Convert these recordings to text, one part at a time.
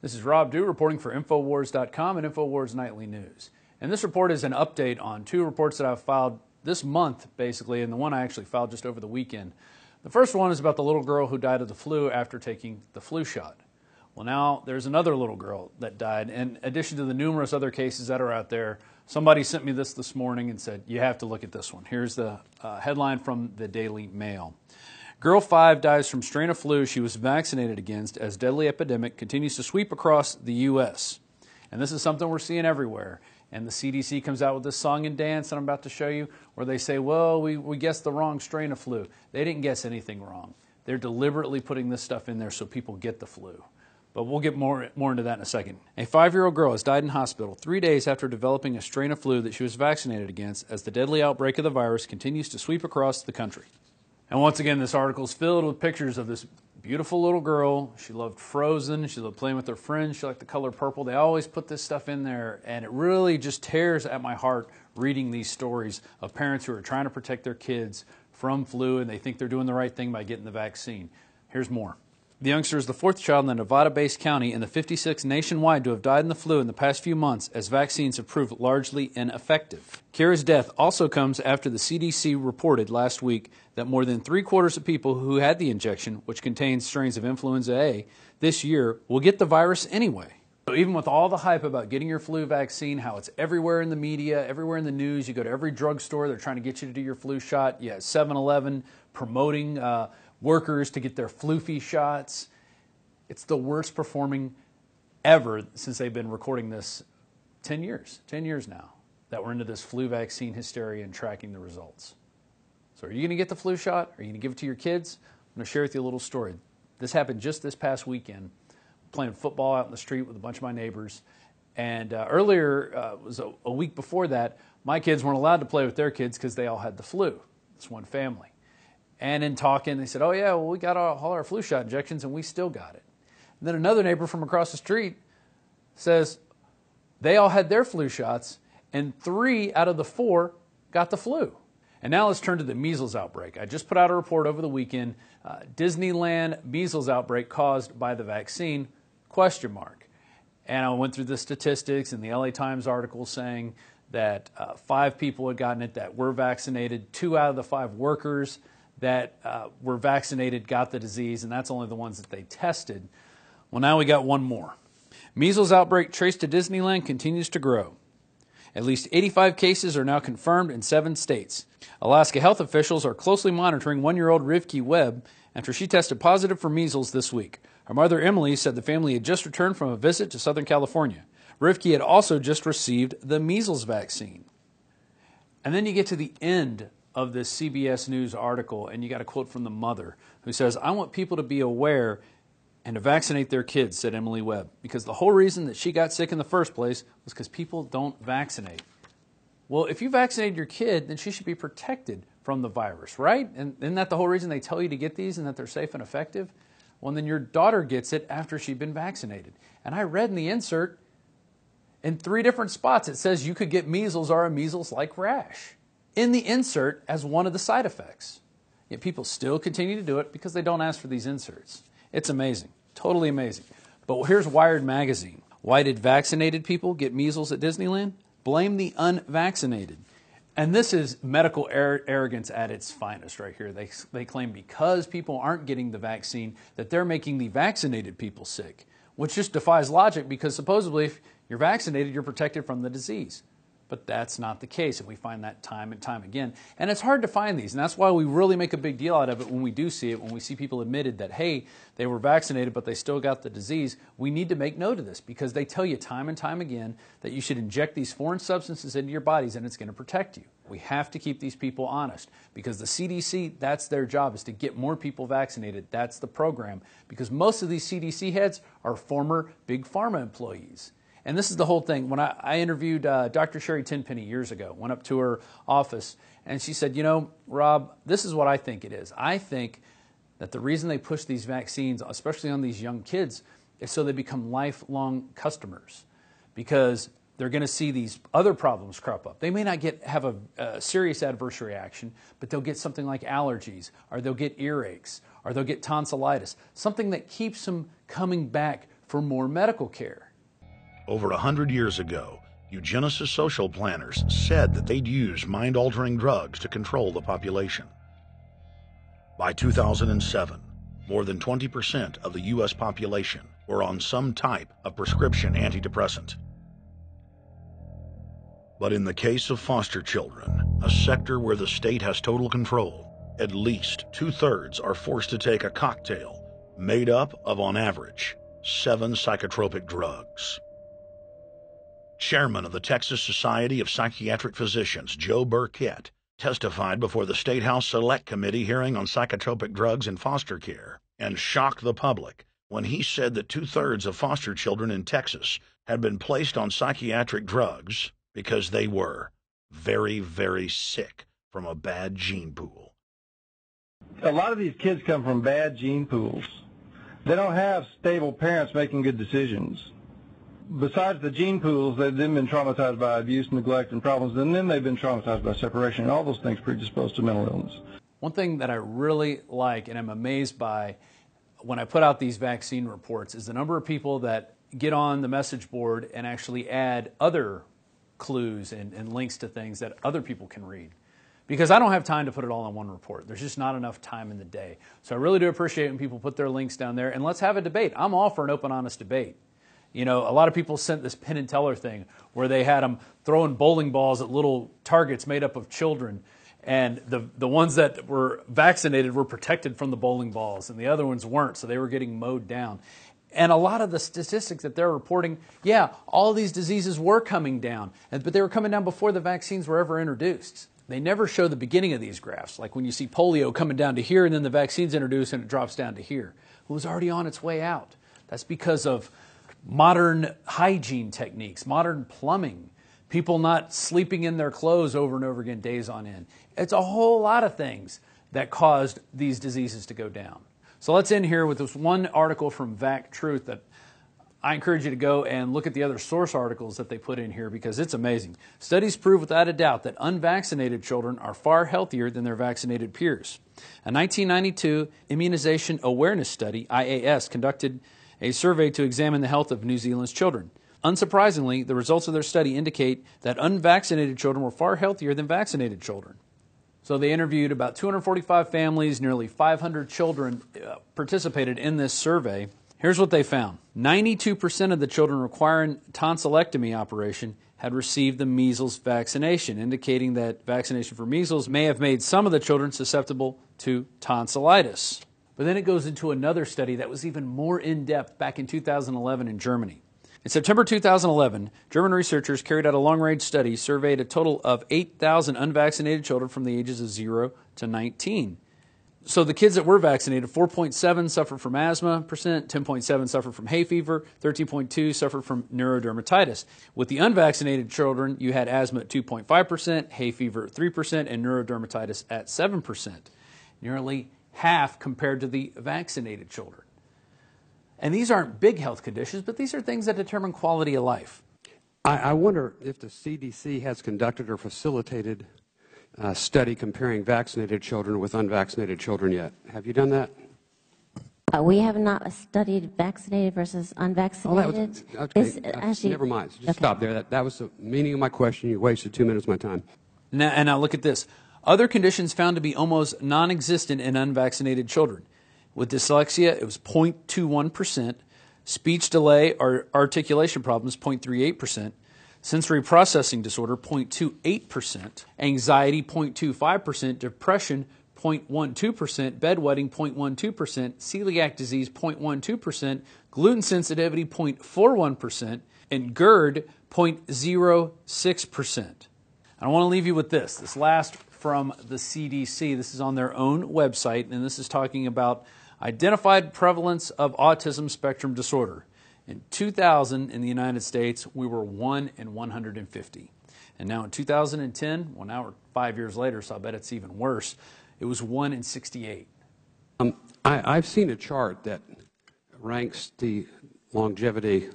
This is Rob Dew reporting for Infowars.com and Infowars Nightly News. And this report is an update on two reports that I've filed this month, basically, and the one I actually filed just over the weekend. The first one is about the little girl who died of the flu after taking the flu shot. Well, now there's another little girl that died. In addition to the numerous other cases that are out there, somebody sent me this morning and said, you have to look at this one. Here's the headline from the Daily Mail. Girl 5 dies from strain of flu she was vaccinated against as deadly epidemic continues to sweep across the U.S. And this is something we're seeing everywhere. And the CDC comes out with this song and dance that I'm about to show you where they say, well, we guessed the wrong strain of flu. They didn't guess anything wrong. They're deliberately putting this stuff in there so people get the flu. But we'll get more into that in a second. A 5-year-old girl has died in hospital 3 days after developing a strain of flu that she was vaccinated against as the deadly outbreak of the virus continues to sweep across the country. And once again, this article is filled with pictures of this beautiful little girl. She loved Frozen. She loved playing with her friends. She liked the color purple. They always put this stuff in there, and it really just tears at my heart reading these stories of parents who are trying to protect their kids from flu, and they think they're doing the right thing by getting the vaccine. Here's more. The youngster is the fourth child in a Nevada-based county and the 56th nationwide to have died in the flu in the past few months as vaccines have proved largely ineffective. Kira's death also comes after the CDC reported last week that more than 3/4 of people who had the injection, which contains strains of influenza A, this year will get the virus anyway. So even with all the hype about getting your flu vaccine, how it's everywhere in the media, everywhere in the news, you go to every drugstore, they're trying to get you to do your flu shot. You have 7-Eleven promoting workers to get their floofy shots. It's the worst performing ever since they've been recording this 10 years now that we're into this flu vaccine hysteria and tracking the results. So are you going to get the flu shot? Are you going to give it to your kids? I'm going to share with you a little story. This happened just this past weekend. Playing football out in the street with a bunch of my neighbors. And earlier, it was a week before that, my kids weren't allowed to play with their kids because they all had the flu. It's one family. And in talking, they said, oh yeah, well, we got all our flu shot injections and we still got it. And then another neighbor from across the street says they all had their flu shots and 3 out of the 4 got the flu. And now let's turn to the measles outbreak. I just put out a report over the weekend, Disneyland measles outbreak caused by the vaccine, ? And I went through the statistics and the LA Times article saying that 5 people had gotten it that were vaccinated, 2 out of the 5 workers that were vaccinated got the disease, and that's only the ones that they tested. Well, now we got one more. Measles outbreak traced to Disneyland continues to grow. At least 85 cases are now confirmed in 7 states. Alaska health officials are closely monitoring 1-year-old Rivki Webb after she tested positive for measles this week. Her mother, Emily, said the family had just returned from a visit to Southern California. Rivki had also just received the measles vaccine. And then you get to the end of this CBS News article, and you got a quote from the mother who says, I want people to be aware and to vaccinate their kids, said Emily Webb, because the whole reason that she got sick in the first place was because people don't vaccinate. Well, if you vaccinated your kid, then she should be protected from the virus, right? And isn't that the whole reason they tell you to get these and that they're safe and effective? Well, then your daughter gets it after she'd been vaccinated. And I read in the insert, in 3 different spots, it says you could get measles or a measles-like rash in the insert as one of the side effects. Yet people still continue to do it because they don't ask for these inserts. It's amazing, totally amazing. But here's Wired magazine. Why did vaccinated people get measles at Disneyland? Blame the unvaccinated. And this is medical arrogance at its finest right here. They claim because people aren't getting the vaccine that they're making the vaccinated people sick, which just defies logic because supposedly if you're vaccinated, you're protected from the disease. But that's not the case, and we find that time and time again. And it's hard to find these, and that's why we really make a big deal out of it when we do see it, when we see people admitted that, hey, they were vaccinated, but they still got the disease. We need to make note of this because they tell you time and time again that you should inject these foreign substances into your bodies and it's going to protect you. We have to keep these people honest because the CDC, that's their job, is to get more people vaccinated. That's the program because most of these CDC heads are former big pharma employees. And this is the whole thing. When I interviewed Dr. Sherry Tenpenny years ago, went up to her office, and she said, you know, Rob, this is what I think it is. I think that the reason they push these vaccines, especially on these young kids, is so they become lifelong customers because they're going to see these other problems crop up. They may not have a serious adverse reaction, but they'll get something like allergies, or they'll get earaches, or they'll get tonsillitis, something that keeps them coming back for more medical care. Over 100 years ago, eugenicist social planners said that they'd use mind-altering drugs to control the population. By 2007, more than 20% of the U.S. population were on some type of prescription antidepressant. But in the case of foster children, a sector where the state has total control, at least 2/3 are forced to take a cocktail made up of, on average, 7 psychotropic drugs. Chairman of the Texas Society of Psychiatric Physicians, Joe Burkett, testified before the State House Select Committee hearing on psychotropic drugs in foster care and shocked the public when he said that 2/3 of foster children in Texas had been placed on psychiatric drugs because they were very, very sick from a bad gene pool. A lot of these kids come from bad gene pools. They don't have stable parents making good decisions. Besides the gene pools, they've then been traumatized by abuse, neglect, and problems, and then they've been traumatized by separation, and all those things predispose to mental illness. One thing that I really like and I'm amazed by when I put out these vaccine reports is the number of people that get on the message board and actually add other clues and links to things that other people can read. Because I don't have time to put it all in one report. There's just not enough time in the day. So I really do appreciate when people put their links down there, and let's have a debate. I'm all for an open, honest debate. You know, a lot of people sent this Penn and Teller thing where they had them throwing bowling balls at little targets made up of children, and the ones that were vaccinated were protected from the bowling balls, and the other ones weren't, so they were getting mowed down. And a lot of the statistics that they're reporting, yeah, all these diseases were coming down, but they were coming down before the vaccines were ever introduced. They never show the beginning of these graphs, like when you see polio coming down to here and then the vaccine's introduced and it drops down to here. It was already on its way out. That's because of modern hygiene techniques, modern plumbing, people not sleeping in their clothes over and over again days on end. It's a whole lot of things that caused these diseases to go down. So let's end here with this one article from Vac Truth that I encourage you to go and look at the other source articles that they put in here because it's amazing. Studies prove without a doubt that unvaccinated children are far healthier than their vaccinated peers. A 1992 Immunization Awareness Study, IAS, conducted a survey to examine the health of New Zealand's children. Unsurprisingly, the results of their study indicate that unvaccinated children were far healthier than vaccinated children. So they interviewed about 245 families, nearly 500 children participated in this survey. Here's what they found. 92% of the children requiring tonsillectomy operation had received the measles vaccination, indicating that vaccination for measles may have made some of the children susceptible to tonsillitis. But then it goes into another study that was even more in-depth back in 2011 in Germany. In September 2011, German researchers carried out a long-range study, surveyed a total of 8,000 unvaccinated children from the ages of 0 to 19. So the kids that were vaccinated, 4.7 suffered from asthma percent, 10.7 suffered from hay fever, 13.2 suffered from neurodermatitis. With the unvaccinated children, you had asthma at 2.5%, hay fever at 3%, and neurodermatitis at 7%. Nearly half compared to the vaccinated children. And these aren't big health conditions, but these are things that determine quality of life. I wonder if the CDC has conducted or facilitated a study comparing vaccinated children with unvaccinated children yet. Have you done that? We have not studied vaccinated versus unvaccinated. Oh, that was, okay. Never mind. Just okay. Stop there. That was the meaning of my question. You wasted 2 minutes of my time. Now look at this. Other conditions found to be almost non-existent in unvaccinated children. With dyslexia, it was 0.21%. Speech delay or articulation problems, 0.38%. Sensory processing disorder, 0.28%. Anxiety, 0.25%. Depression, 0.12%. Bedwetting, 0.12%. Celiac disease, 0.12%. Gluten sensitivity, 0.41%. And GERD, 0.06%. I want to leave you with this last from the CDC. This is on their own website, and this is talking about identified prevalence of autism spectrum disorder. In 2000 in the United States, we were 1 in 150. And now in 2010, well, now we're 5 years later, so I bet it's even worse, it was 1 in 68. I've seen a chart that ranks the longevity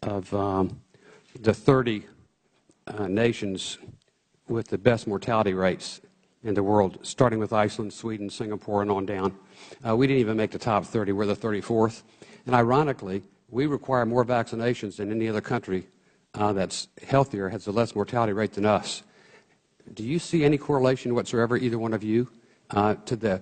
of the 30 nations with the best mortality rates in the world, starting with Iceland, Sweden, Singapore, and on down. We didn't even make the top 30. We're the 34th. And ironically, we require more vaccinations than any other country that's healthier, has a less mortality rate than us. Do you see any correlation whatsoever, either one of you, to the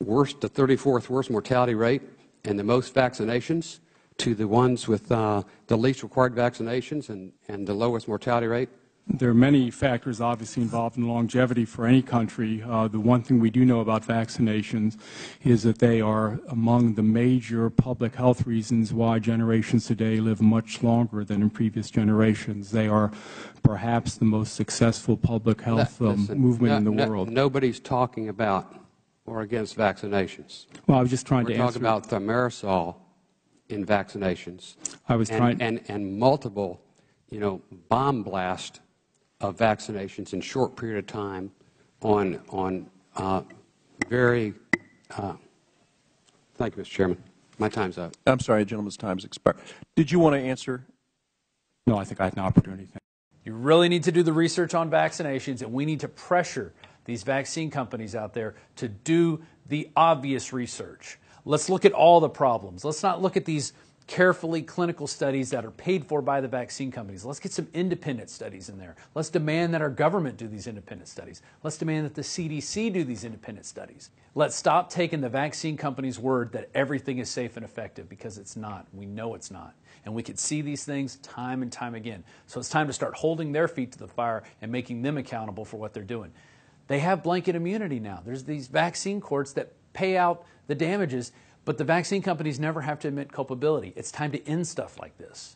34th worst mortality rate and the most vaccinations to the ones with the least required vaccinations and the lowest mortality rate? There are many factors obviously involved in longevity for any country. The one thing we do know about vaccinations is that they are among the major public health reasons why generations today live much longer than in previous generations. They are perhaps the most successful public health movement in the world. Nobody's talking about or against vaccinations. Well, I was just trying to answer. We're talking about thimerosal in vaccinations. I was trying and multiple, bomb blast of vaccinations in short period of time on very. Thank you, Mr. Chairman. My time's up. I'm sorry, gentleman's time's expired. Did you want to answer? No, I think I had an opportunity. You really need to do the research on vaccinations, and we need to pressure these vaccine companies out there to do the obvious research. Let's look at all the problems. Let's not look at these carefully clinical studies that are paid for by the vaccine companies. Let's get some independent studies in there. Let's demand that our government do these independent studies. Let's demand that the CDC do these independent studies. Let's stop taking the vaccine companies' word that everything is safe and effective, because it's not. We know it's not. And we could see these things time and time again. So it's time to start holding their feet to the fire and making them accountable for what they're doing. They have blanket immunity now. There's these vaccine courts that pay out the damages, but the vaccine companies never have to admit culpability. It's time to end stuff like this.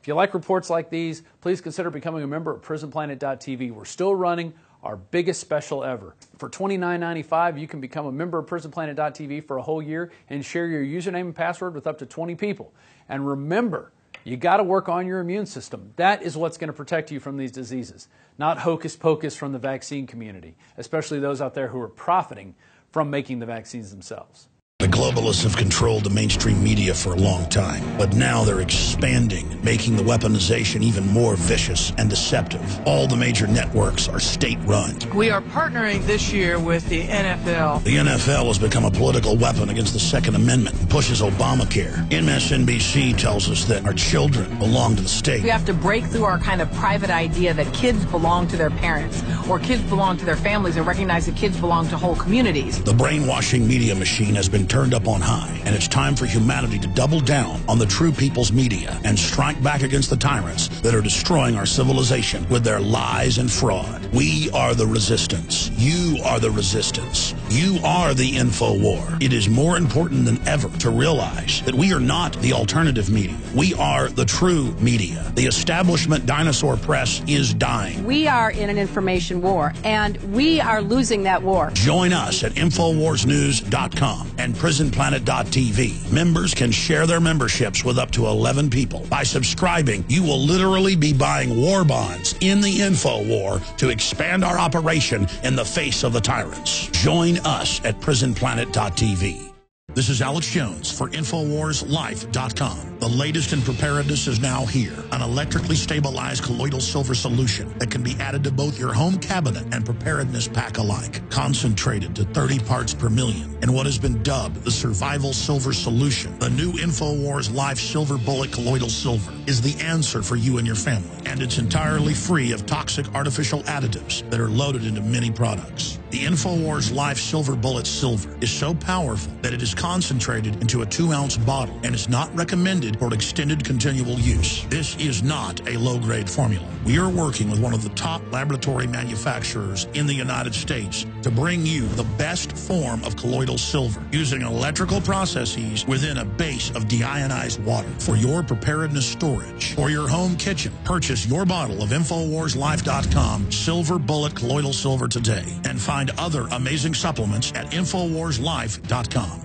If you like reports like these, please consider becoming a member of PrisonPlanet.tv. We're still running our biggest special ever. For $29.95, you can become a member of PrisonPlanet.tv for a whole year and share your username and password with up to 20 people. And remember, you got to work on your immune system. That is what's going to protect you from these diseases, not hocus pocus from the vaccine community, especially those out there who are profiting from making the vaccines themselves. The globalists have controlled the mainstream media for a long time, but now they're expanding, making the weaponization even more vicious and deceptive. All the major networks are state-run. We are partnering this year with the NFL. The NFL has become a political weapon against the Second Amendment and pushes Obamacare. MSNBC tells us that our children belong to the state. We have to break through our kind of private idea that kids belong to their parents or kids belong to their families and recognize that kids belong to whole communities. The brainwashing media machine has been turned up on high, and it's time for humanity to double down on the true people's media and strike back against the tyrants that are destroying our civilization with their lies and fraud. We are the resistance. You are the resistance. You are the Infowar. It is more important than ever to realize that we are not the alternative media. We are the true media. The establishment dinosaur press is dying. We are in an information war, and we are losing that war. Join us at InfoWarsNews.com and PrisonPlanet.tv. Members can share their memberships with up to 11 people. By subscribing, you will literally be buying war bonds in the info war to expand our operation in the face of the tyrants. Join us at PrisonPlanet.tv. This is Alex Jones for InfoWarsLife.com. The latest in preparedness is now here. An electrically stabilized colloidal silver solution that can be added to both your home cabinet and preparedness pack alike. Concentrated to 30 parts per million in what has been dubbed the survival silver solution. The new InfoWars Life Silver Bullet Colloidal Silver is the answer for you and your family. And it's entirely free of toxic artificial additives that are loaded into many products. The InfoWars Life Silver Bullet Silver is so powerful that it is concentrated into a 2-ounce bottle and is not recommended for extended continual use. This is not a low-grade formula. We are working with one of the top laboratory manufacturers in the United States to bring you the best form of colloidal silver using electrical processes within a base of deionized water for your preparedness storage. For your home kitchen, purchase your bottle of InfoWarsLife.com Silver Bullet Colloidal Silver today and find other amazing supplements at InfoWarsLife.com.